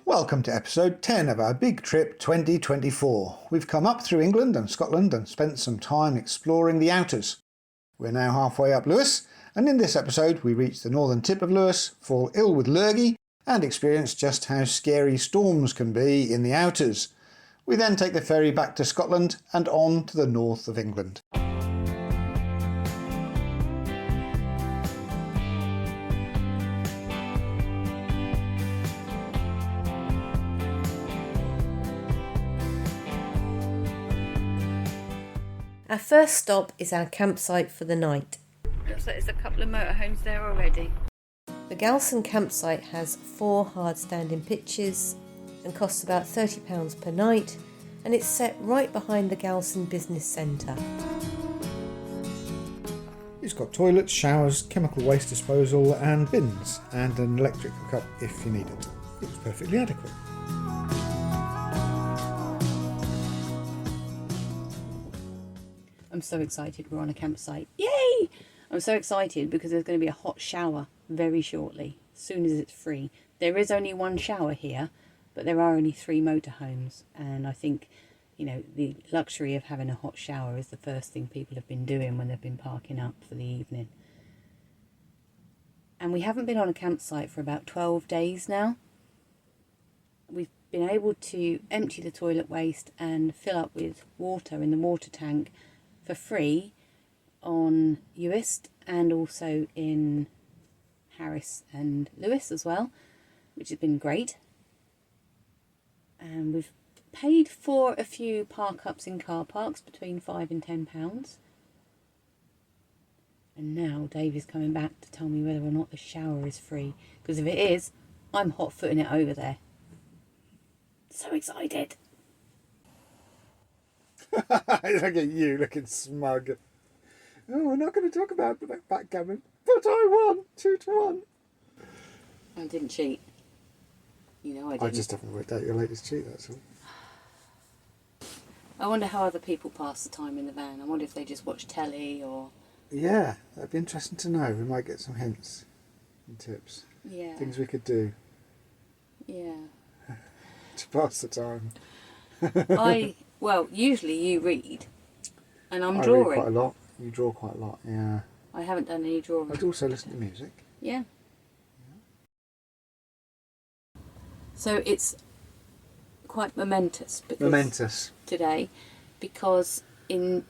Welcome to episode 10 of our Big Trip 2024. We've come up through England and Scotland and spent some time exploring the outers. We're now halfway up Lewis, and in this episode we reach the northern tip of Lewis, fall ill with lurgy, and experience just how scary storms can be in the outers. We then take the ferry back to Scotland and on to the north of England. Our first stop is our campsite for the night. Looks like there's a couple of motorhomes there already. The Galston campsite has 4 hard-standing pitches and costs about £30 per night, and it's set right behind the Galston Business Centre. It's got toilets, showers, chemical waste disposal and bins, and an electric hookup if you need it. It was perfectly adequate. I'm so excited we're on a campsite. Yay! I'm so excited because there's going to be a hot shower very shortly, as soon as it's free. There is only one shower here, but there are only 3 motorhomes, and I think, you know, the luxury of having a hot shower is the first thing people have been doing when they've been parking up for the evening. And we haven't been on a campsite for about 12 days now. We've been able to empty the toilet waste and fill up with water in the water tank for free on Uist and also in Harris and Lewis as well, which has been great. And we've paid for a few park-ups in car parks between £5 and £10. And now Dave is coming back to tell me whether or not the shower is free, because if it is, I'm hot-footing it over there. So excited. Look at you looking smug. Oh, we're not going to talk about backgammon, but I won 2-1. I didn't cheat. You know I didn't. I just haven't worked out your latest cheat, that's all. I wonder how other people pass the time in the van. I wonder if they just watch telly or... Yeah, that'd be interesting to know. We might get some hints and tips. Yeah. Things we could do Yeah. to pass the time. Well, usually you read, and I'm I drawing. read quite a lot. You draw quite a lot, yeah. I haven't done any drawing. I'd also listen to music. Yeah. So it's quite momentous today, because in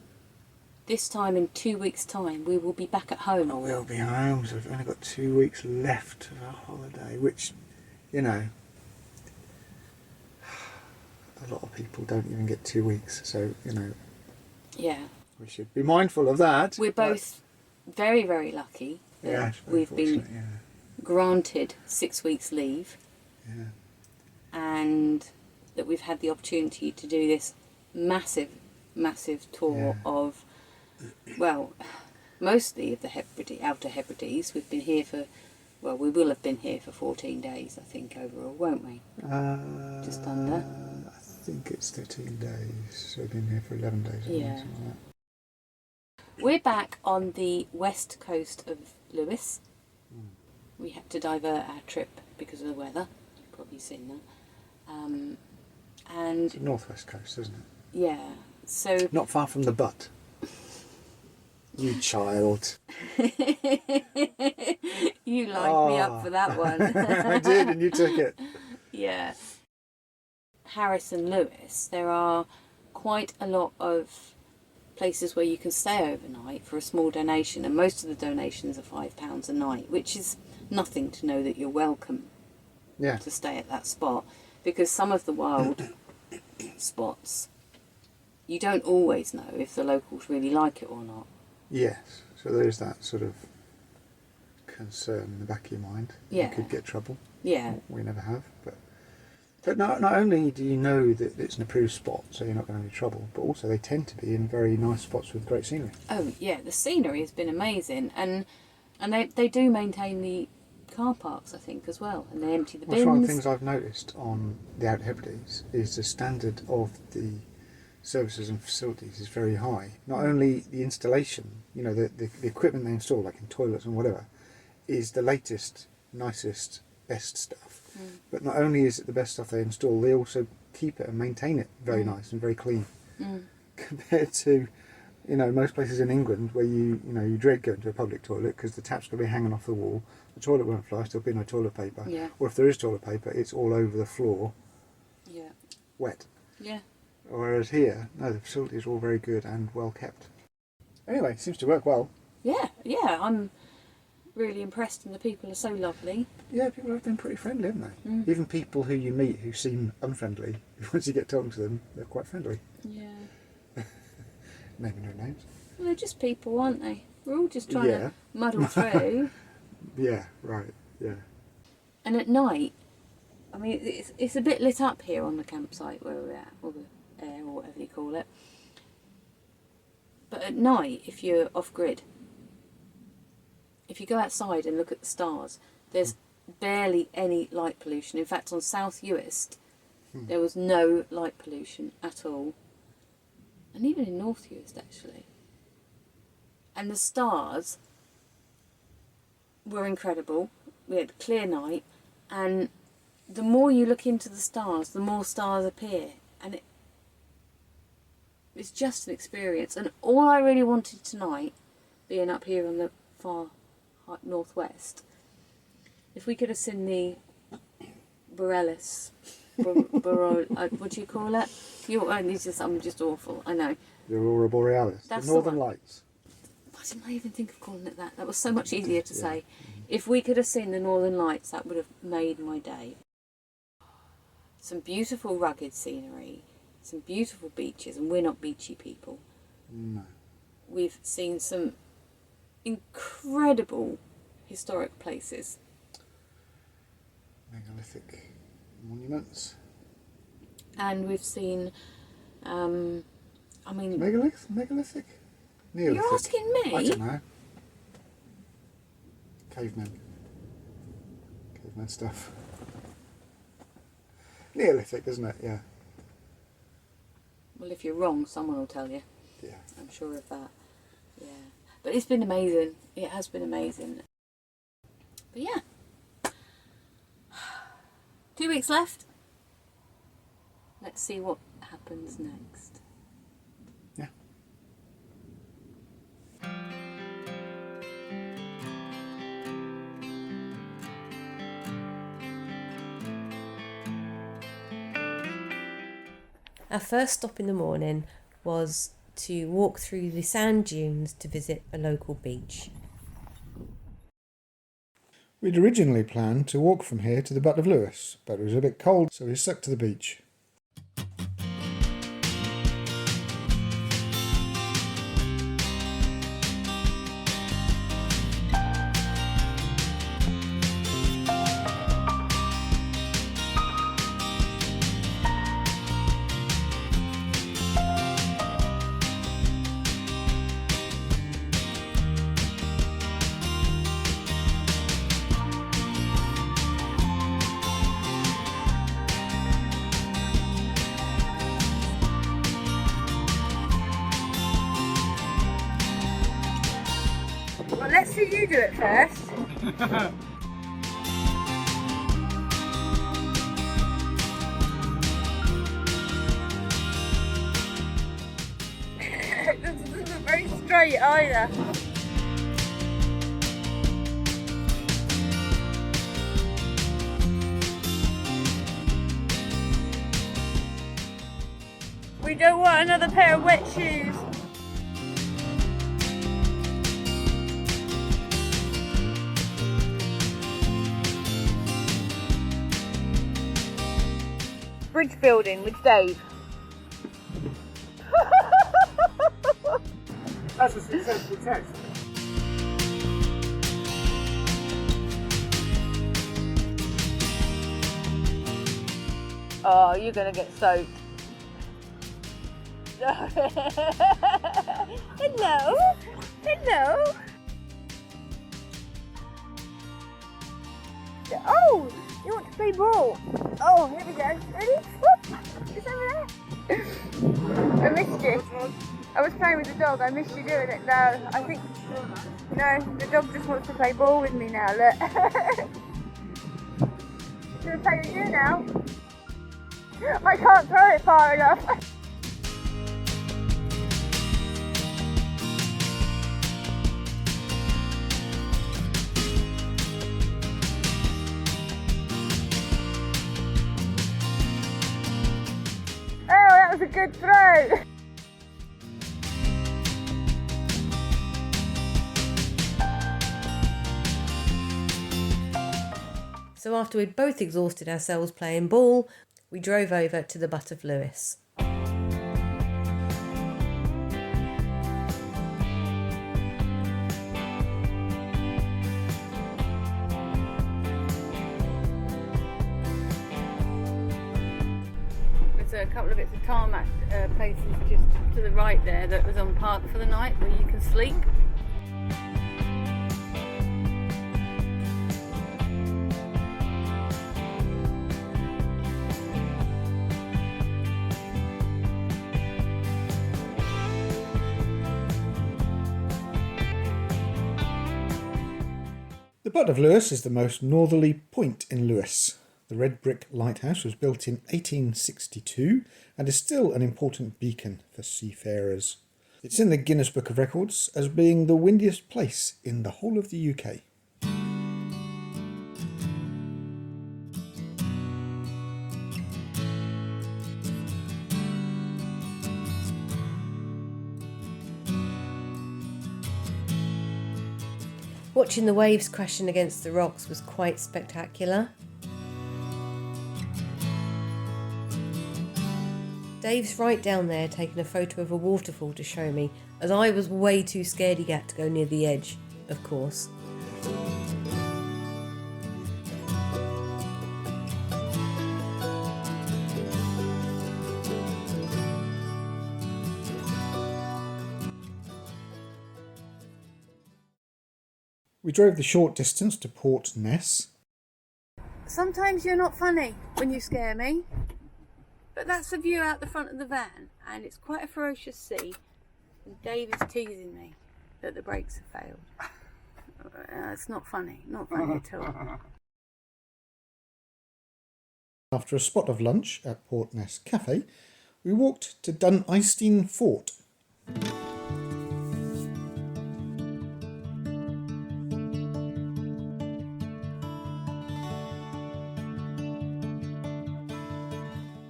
2 weeks' time we will be back at home. Oh, we'll be home, so we've only got 2 weeks left of our holiday, which, you know, a lot of people don't even get 2 weeks, so, you know, yeah, we should be mindful of that. We're both very, very lucky that Yeah, we've been granted 6 weeks leave, yeah, and that we've had the opportunity to do this massive tour of, well, mostly of the Outer Hebrides. We've been here for, well, we will have been here for 14 days, I think, overall, won't we? Just under. I think it's 13 days, so we've been here for 11 days. Yeah. Something like that. We're back on the west coast of Lewis. We had to divert our trip because of the weather. You've probably seen that. And It's the northwest coast, isn't it? yeah, so Not far from the butt. You child. you lined me up for that one. I did, and you took it. Yeah. Harris and Lewis, there are quite a lot of places where you can stay overnight for a small donation, and most of the donations are £5 a night, which is nothing to know that you're welcome to stay at that spot, because some of the wild spots, you don't always know if the locals really like it or not. Yes, so there is that sort of concern in the back of your mind. Yeah. You could get trouble. Yeah. We never have, but not only do you know that it's an approved spot, so you're not going to have any trouble, but also they tend to be in very nice spots with great scenery. Oh yeah, the scenery has been amazing, and they do maintain the car parks, I think, as well, and they empty the bins. One of the things I've noticed on the Outer Hebrides is the standard of the services and facilities is very high. Not only the installation, you know, the equipment they install, like in toilets and whatever, is the latest, nicest, best stuff. But not only is it the best stuff they install, they also keep it and maintain it very nice and very clean. Compared to, you know, most places in England where you dread going to a public toilet because the tap's going to be hanging off the wall, the toilet won't flush, there'll be no toilet paper. Yeah. Or if there is toilet paper, it's all over the floor, wet. Yeah. Whereas here, no, the facilities are all very good and well kept. Anyway, it seems to work well. Yeah, I'm really impressed, and the people are so lovely. Yeah, people have been pretty friendly, haven't they? Even people who you meet who seem unfriendly, once you get talking to them, they're quite friendly. Yeah. Naming no names. Well, they're just people, aren't they? We're all just trying to muddle through. Yeah, right, yeah. And at night, I mean, it's a bit lit up here on the campsite where we're at, or the air, or whatever you call it. But at night, if you're off-grid, if you go outside and look at the stars, there's barely any light pollution. In fact, on South Uist, there was no light pollution at all. And even in North Uist, actually. And the stars were incredible. We had a clear night, and the more you look into the stars, the more stars appear. And it's just an experience. And all I really wanted tonight, being up here on the far northwest, if we could have seen the Borealis, what do you call it? I'm just awful, I know. The Aurora Borealis, That's the Northern the one. Lights. Why didn't I even think of calling it that? That was so much easier to say. If we could have seen the Northern Lights, that would have made my day. Some beautiful rugged scenery, some beautiful beaches, and we're not beachy people. No. We've seen some incredible historic places. Megalithic monuments. And we've seen, Megalithic? Neolithic? You're asking me? I don't know. Cavemen stuff. Neolithic, isn't it? Yeah. Well, if you're wrong, someone will tell you. Yeah. I'm sure of that. Yeah. But it's been amazing. It has been amazing. But yeah. 2 weeks left. Let's see what happens next. Yeah. Our first stop in the morning was to walk through the sand dunes to visit a local beach. We'd originally planned to walk from here to the Butt of Lewis, but it was a bit cold, so we stuck to the beach. Well, let's see you do it first. It doesn't look very straight either. We don't want another pair of wet shoes. Bridge building with Dave. That's a successful test. Oh, you're gonna get soaked. Hello? Hello? Oh, you want to play ball? Oh, here we go. Ready? Whoop. It's over there. I missed you. I was playing with the dog. I missed you doing it. No, I think... No, the dog just wants to play ball with me now, look. going to play with you now. I can't throw it far enough. Oh, that was a good throw. So after we'd both exhausted ourselves playing ball, we drove over to the Butt of Lewis. There's a couple of bits of tarmac places just to the right there that was on park for the night where you can sleep. The Butt of Lewis is the most northerly point in Lewis. The red brick lighthouse was built in 1862 and is still an important beacon for seafarers. It's in the Guinness Book of Records as being the windiest place in the whole of the UK. Watching the waves crashing against the rocks was quite spectacular. Dave's right down there taking a photo of a waterfall to show me, as I was way too scaredy-cat to go near the edge, of course. We drove the short distance to Port Ness. Sometimes you're not funny when you scare me, but that's the view out the front of the van, and it's quite a ferocious sea, and Dave is teasing me that the brakes have failed. It's not funny at all. After a spot of lunch at Port Ness Cafe, we walked to Eistean Fort.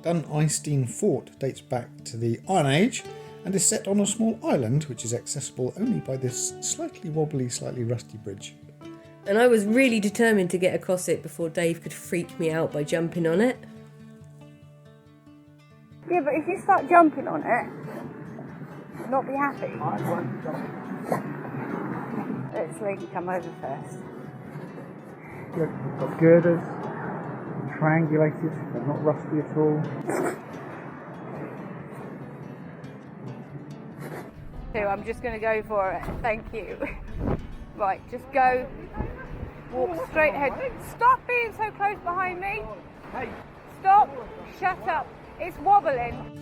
Eistean Fort dates back to the Iron Age and is set on a small island which is accessible only by this slightly wobbly, slightly rusty bridge. And I was really determined to get across it before Dave could freak me out by jumping on it. Yeah, but if you start jumping on it, you'll not be happy. Let's let you come over first. We've got girders, triangulated, they're not rusty at all. So I'm just going to go for it. Thank you. Right, just go. Walk straight ahead. Stop being so close behind me. Hey! Stop. Shut up. It's wobbling.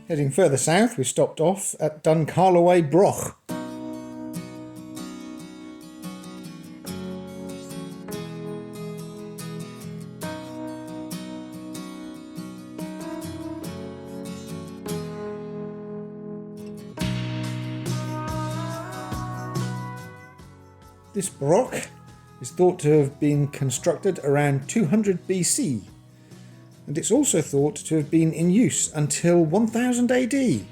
Heading further south, we stopped off at Carloway Broch. This broch is thought to have been constructed around 200 BC. And it's also thought to have been in use until 1000 AD. The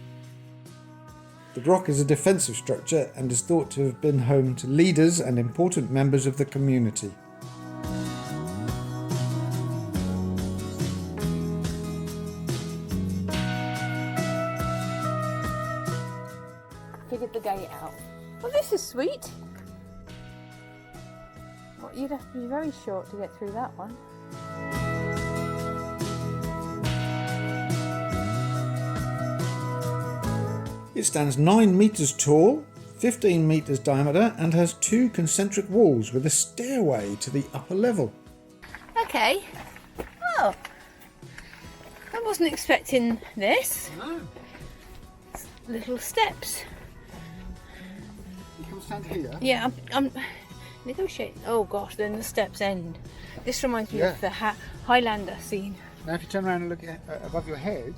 broch is a defensive structure and is thought to have been home to leaders and important members of the community. with the gate out. Well, this is sweet. Well, you'd have to be very short to get through that one. It stands 9 metres tall, 15 metres diameter, and has 2 concentric walls with a stairway to the upper level. Okay. Oh, I wasn't expecting this. No. Little steps. You can stand here. Yeah, I'm negotiating. Oh gosh, then the steps end. This reminds me of the Highlander scene. Now, if you turn around and look at above your head,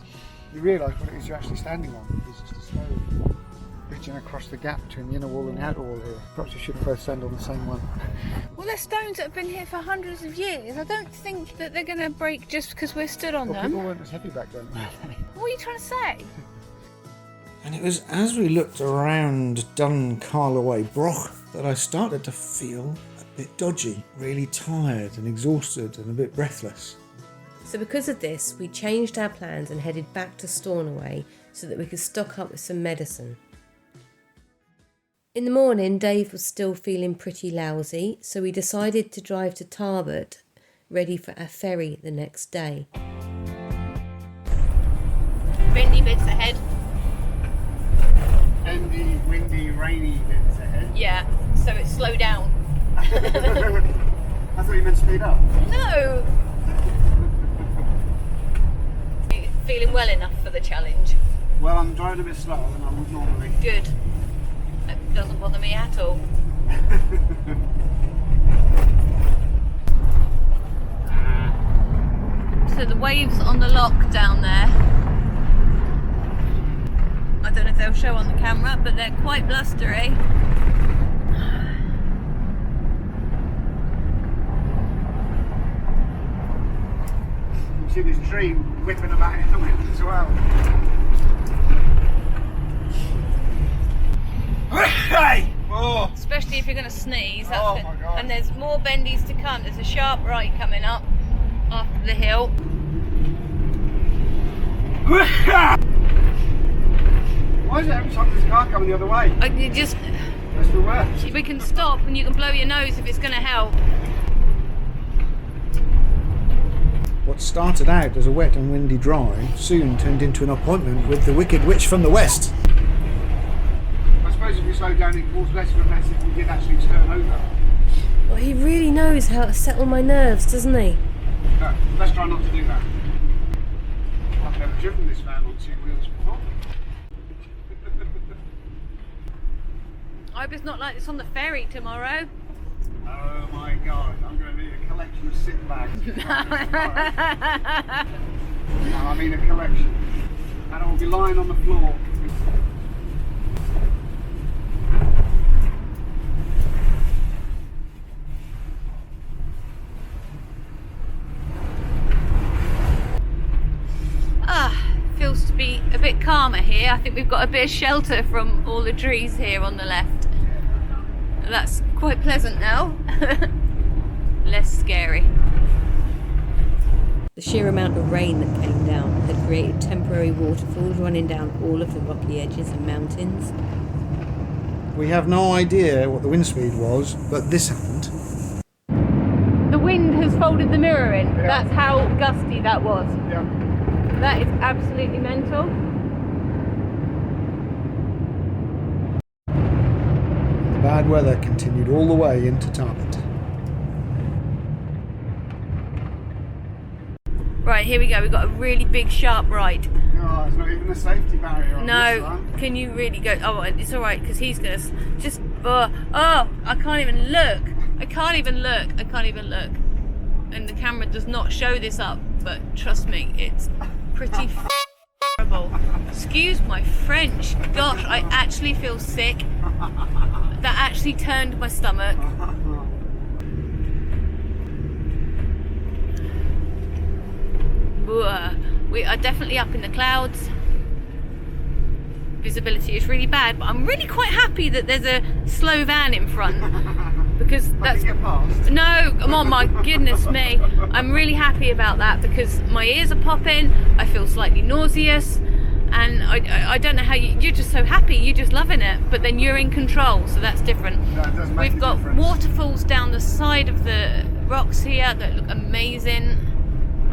you realise what it is you're actually standing on. It's just a stone reaching across the gap between the inner wall and the outer wall here. Perhaps you should first stand on the same one. Well, they're stones that have been here for hundreds of years. I don't think that they're going to break just because we're stood on Well, them. people weren't as heavy back then. What are you trying to say? And it was as we looked around Carloway Broch that I started to feel a bit dodgy, really tired and exhausted and a bit breathless. So because of this, we changed our plans and headed back to Stornoway so that we could stock up with some medicine. In the morning, Dave was still feeling pretty lousy, so we decided to drive to Tarbert, ready for our ferry the next day. Bendy bits ahead. Bendy, windy, rainy bits ahead. Yeah, so it's slow down. I thought you meant speed up. No! Feeling well enough for the challenge? Well, I'm driving a bit slower than I would normally. Good. That doesn't bother me at all. So the waves on the loch down there, I don't know if they'll show on the camera, but they're quite blustery. You see this tree whipping about in the wind as well. Hey! Oh. Especially if you're going to sneeze. That's Oh it. my God. And there's more bendies to come. There's a sharp right coming up after the hill. Why is it every time there's a car coming the other way? You just, That's the worst. we can stop and you can blow your nose if it's going to help. What started out as a wet and windy drive soon turned into an appointment with the Wicked Witch from the West. I suppose if you slow down, it causes less of a mess if we did actually turn over. Well, he really knows how to settle my nerves, doesn't he? No, let's try not to do that. I've never driven this van on 2 wheels before. I hope it's not like this on the ferry tomorrow. Oh my God, I'm going to need a collection of sit bags. No, I mean a collection. And I will be lying on the floor. Feels to be a bit calmer here. I think we've got a bit of shelter from all the trees here on the left. That's quite pleasant now. Less scary. The sheer amount of rain that came down had created temporary waterfalls running down all of the rocky edges and mountains. We have no idea what the wind speed was, but this happened. The wind has folded the mirror in. Yeah. That's how gusty that was. Yeah. That is absolutely mental. The bad weather continued all the way into Tarbert. Right, here we go. We've got a really big sharp right. Oh, there's not even a safety barrier on this No, one. can you really go? Oh, it's all right because he's gonna just. Oh, I can't even look. I can't even look. And the camera does not show this up, but trust me, it's pretty horrible. Excuse my French. Gosh, I actually feel sick. That actually turned my stomach. We are definitely up in the clouds. Visibility is really bad, but I'm really quite happy that there's a slow van in front because that's Get past. no, come on, my goodness me. I'm really happy about that because my ears are popping, I feel slightly nauseous, And I don't know how you're just so happy, you're just loving it, but then you're in control, so that's different. No, it doesn't make We've a got difference. waterfalls down the side of the rocks here that look amazing.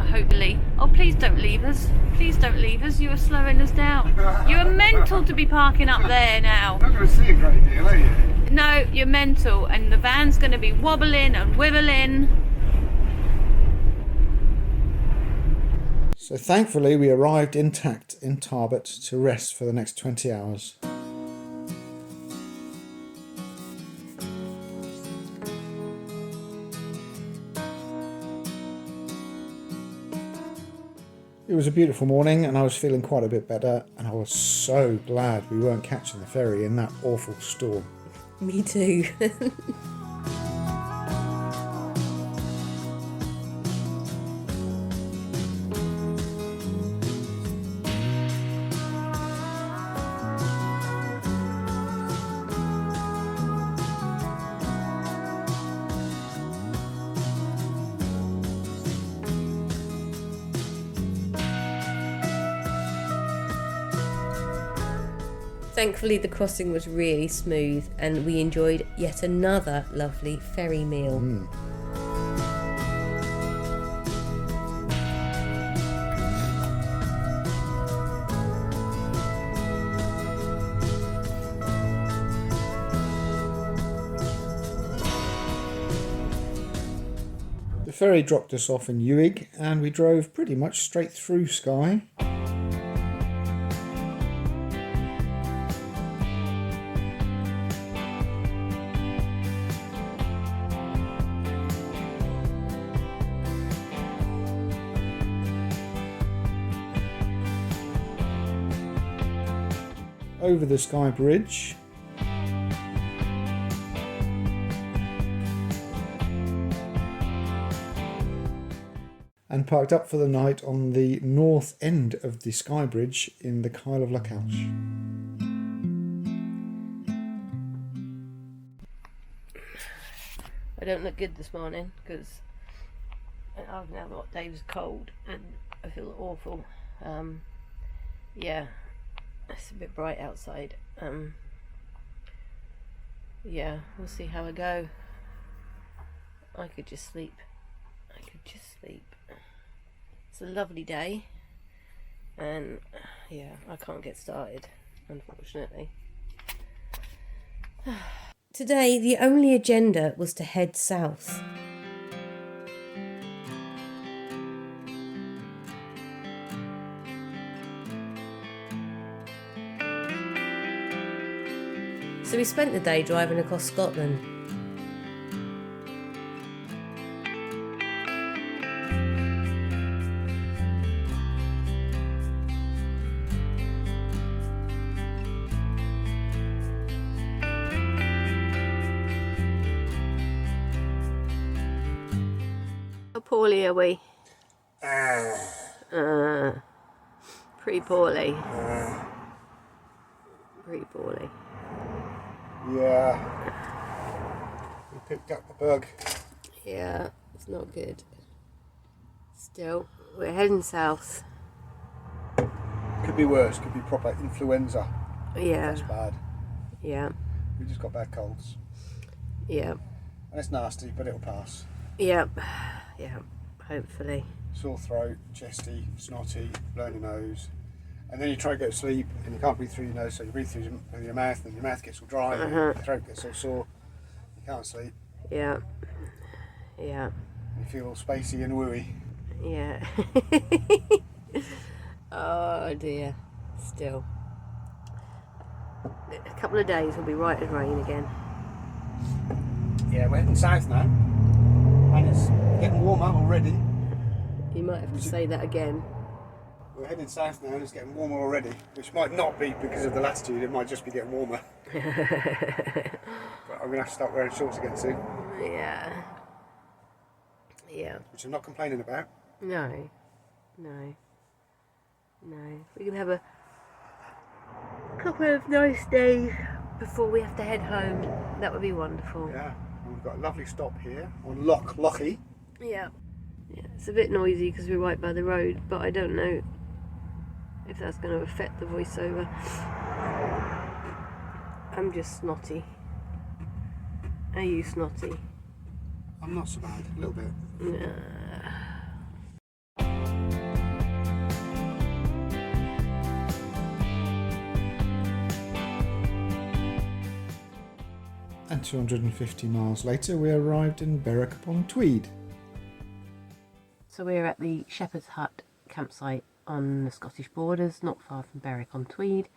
Hopefully. Oh, please don't leave us. Please don't leave us. You are slowing us down. You are mental to be parking up there now. You're not going to see a great deal, are you? No, you're mental, and the van's going to be wobbling and wibbling. So thankfully we arrived intact in Tarbert to rest for the next 20 hours. It was a beautiful morning and I was feeling quite a bit better, and I was so glad we weren't catching the ferry in that awful storm. Me too. Thankfully the crossing was really smooth and we enjoyed yet another lovely ferry meal. The ferry dropped us off in Uig and we drove pretty much straight through Skye. Over the Skye Bridge, and parked up for the night on the north end of the Skye Bridge in the Kyle of Lochalsh. I don't look good this morning because I've now got Dave's cold and I feel awful. Yeah, it's a bit bright outside. Yeah, we'll see how I go. I could just sleep. It's a lovely day and yeah, I can't get started, unfortunately. Today the only agenda was to head south. So we spent the day driving across Scotland. How poorly are we? Pretty poorly. Pretty poorly. Yeah, we picked up the bug. Yeah, it's not good. Still, we're heading south. Could be worse, could be proper influenza. Yeah. That's bad. Yeah. We just got bad colds. Yeah. And it's nasty, but it'll pass. Yep. Yeah. Hopefully. Sore throat, chesty, snotty, blowing your nose. And then you try to go to sleep and you can't breathe through your nose, so you breathe through your mouth and your mouth gets all dry and your throat gets all sore. You can't sleep. Yeah. Yeah. You feel all spacey and wooey. Yeah. Oh dear. Still. A couple of days will be right as rain again. Yeah, we're heading south now. And it's getting warmer already. You might have to say that again. We're heading south now and it's getting warmer already, which might not be because of the latitude, it might just be getting warmer. But I'm going to have to start wearing shorts again soon. Yeah. Yeah. Which I'm not complaining about. No. No. No. We can have a couple of nice days before we have to head home. That would be wonderful. Yeah, and we've got a lovely stop here on Loch Lochy. Yeah. Yeah, it's a bit noisy because we're right by the road, but I don't know if that's going to affect the voiceover. I'm just snotty. Are you snotty? I'm not so bad, a little bit. Nah. And 250 miles later, we arrived in Berwick upon Tweed. So we're at the Shepherd's Hut campsite on the Scottish borders, not far from Berwick on Tweed.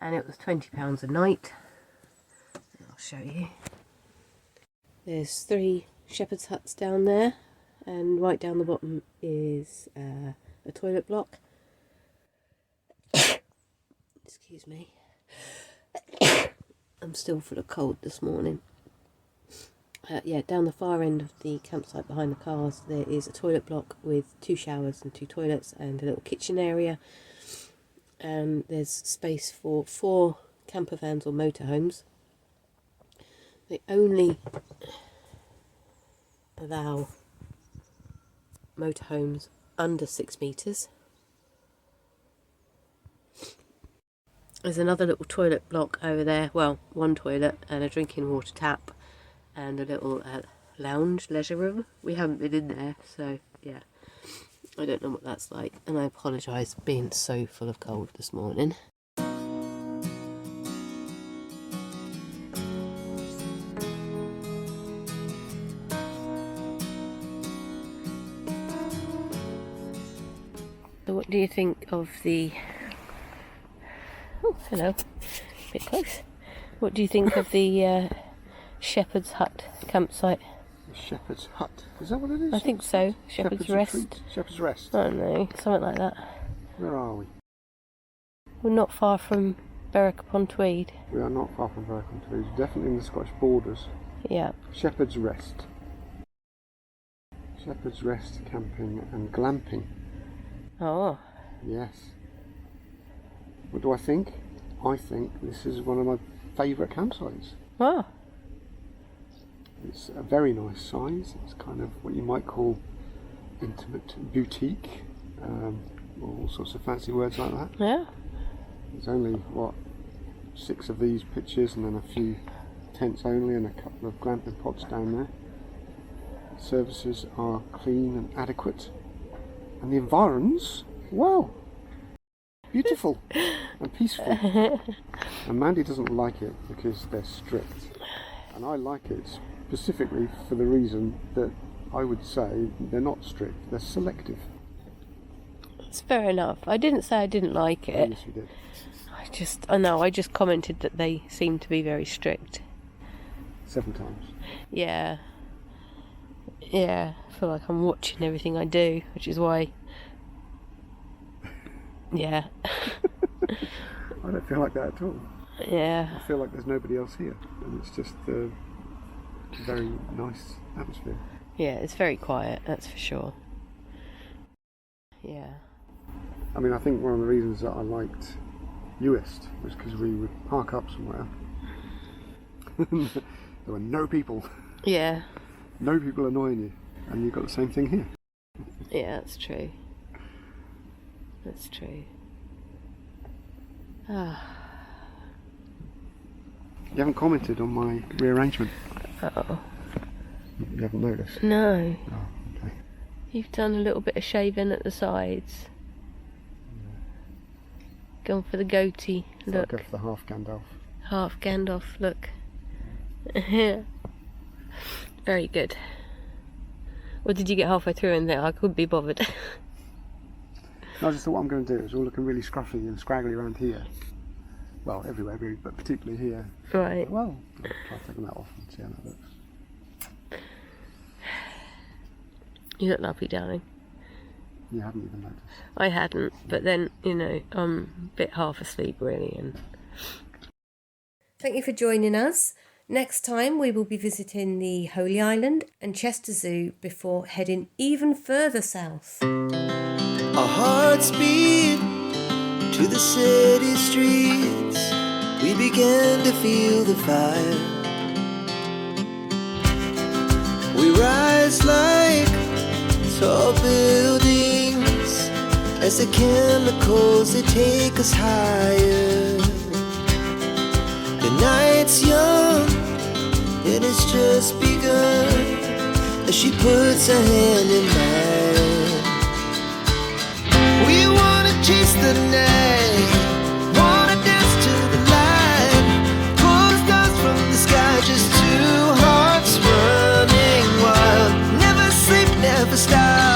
And it was £20 a night. I'll show you. There's 3 shepherd's huts down there, and right down the bottom is a toilet block. Excuse me. I'm still full of cold this morning. Yeah, down the far end of the campsite behind the cars there is a toilet block with 2 showers and 2 toilets and a little kitchen area. And there's space for 4 camper vans or motorhomes. They only allow motorhomes under 6 metres. There's another little toilet block over there, well, 1 toilet and a drinking water tap and a little lounge, leisure room. We haven't been in there, so yeah, I don't know what that's like, and I apologise for being so full of cold this morning. So what do you think of the... Oh, hello. A bit close. What do you think of the Shepherd's Hut campsite? The Shepherd's Hut? Is that what it is? I think so. Shepherd's Rest. Retreat? Shepherd's Rest? I don't know, something like that. Where are we? We're not far from Berwick upon Tweed. We are not far from Berwick upon Tweed. Definitely in the Scottish borders. Yeah. Shepherd's Rest. Shepherd's Rest camping and glamping. Oh. Yes. What do I think? I think this is one of my favourite campsites. Oh. It's a very nice size. It's kind of what you might call intimate boutique, all sorts of fancy words like that. Yeah. There's only, what, 6 of these pitches and then a few tents only and a couple of glamping pods down there. Services are clean and adequate. And the environs, well, beautiful and peaceful. And Mandy doesn't like it because they're strict. And I like it specifically for the reason that I would say they're not strict, they're selective. It's fair enough. I didn't say I didn't like it. Yes, you did. I just commented that they seem to be very strict. 7 times. Yeah. Yeah, I feel like I'm watching everything I do, which is why... Yeah. I don't feel like that at all. Yeah. I feel like there's nobody else here, and it's just a very nice atmosphere. Yeah, it's very quiet, that's for sure. Yeah. I mean, I think one of the reasons that I liked Uist was because we would park up somewhere. There were no people. Yeah. No people annoying you, and you've got the same thing here. Yeah, that's true. That's true. Ah. You haven't commented on my rearrangement. Uh-oh. You haven't noticed? No. Oh, okay. You've done a little bit of shaving at the sides. Gone for the goatee. Look. I'll go for the half Gandalf. Half Gandalf, look. Very good. Or did you get halfway through and think I couldn't be bothered? No, I just thought what I'm going to do is all looking really scruffy and scraggly around here. Well, everywhere really, but particularly here. Right. Well, I'll try taking that off and see how that looks. You look lovely, darling. You haven't even noticed. I hadn't, but then, you know, I'm a bit half asleep really. And thank you for joining us. Next time we will be visiting the Holy Island and Chester Zoo before heading even further south. Our hearts beat to the city streets. We began to feel the fire. We rise like tall as the chemicals they take us higher. The night's young, it has just begun, as she puts her hand in mine. We wanna chase the night, wanna dance to the light, pull the stars from the sky, just two hearts running wild. Never sleep, never stop.